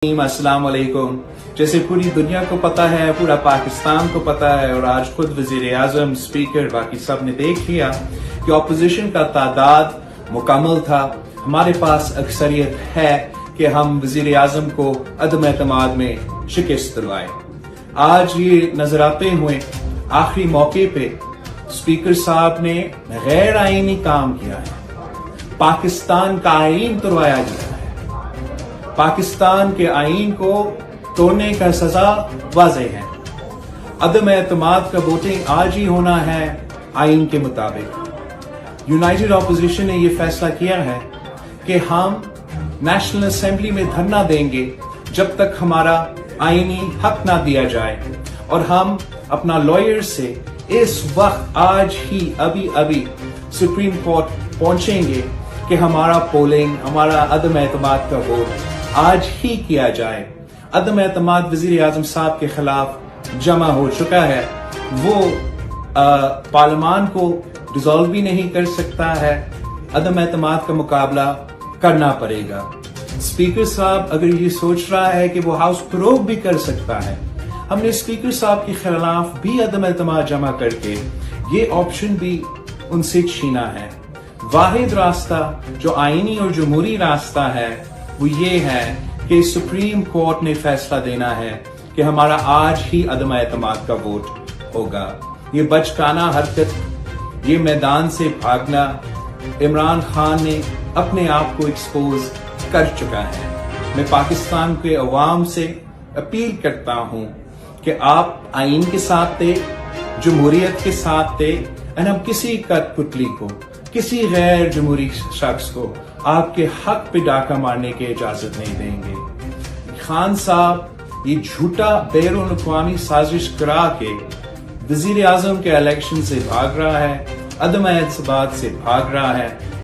अस्सलाम वालेकुम। जैसे पूरी दुनिया को पता है, पूरा पाकिस्तान को पता है और आज खुद वजीर आजम, स्पीकर, बाकी सब ने देख लिया कि अपोजिशन का तादाद मुकम्मल था। हमारे पास अक्सरियत है कि हम वजीर आजम को अदम एतमाद में शिकस्त दिलवाएं। आज ये नजर आते हुए आखिरी मौके पे स्पीकर साहब ने गैर आईनी काम किया है। पाकिस्तान का आईन तुड़वाया गया है। पाकिस्तान के आईन को तोड़ने का सजा वाज़ेह है। अदम एतमाद का वोटिंग आज ही होना है आईन के मुताबिक। यूनाइटेड ऑपोजिशन ने यह फैसला किया है कि हम नेशनल असेंबली में धरना देंगे जब तक हमारा आईनी हक ना दिया जाए, और हम अपना लॉयर से इस वक्त आज ही अभी सुप्रीम कोर्ट पहुंचेंगे कि हमारा पोलिंग, हमारा अदम एतमाद का वोट आज ही किया जाए। अदम एतमाद वजीर आजम साहब के खिलाफ जमा हो चुका है। वो पार्लियामान को डिसॉल्व भी नहीं कर सकता है। अदम एतमाद का मुकाबला करना पड़ेगा। स्पीकर साहब अगर ये सोच रहा है कि वो हाउस फरोग भी कर सकता है, हमने स्पीकर साहब के खिलाफ भी अदम एतमाद जमा करके ये ऑप्शन भी उनसे छीना है। वाहिद रास्ता जो आईनी और जमहूरी रास्ता है वो ये है कि सुप्रीम कोर्ट ने फैसला देना है कि हमारा आज ही अदम एतमाद का वोट होगा। ये बचकाना हरकत, ये मैदान से भागना इमरान खान ने अपने आप को एक्सपोज कर चुका है। मैं पाकिस्तान के अवाम से अपील करता हूं कि आप आईन के साथ थे, जमहूरियत के साथ थे, और हम किसी कठपुतली को, किसी गैर जमहूरी शख्स को आपके हक पे डाका मारने की इजाजत नहीं देंगे। खान साहब ये झूठा बैरून अक़वामी साजिश करा के वजीर आजम के इलेक्शन से भाग रहा है, अदम एतमाद से भाग रहा है।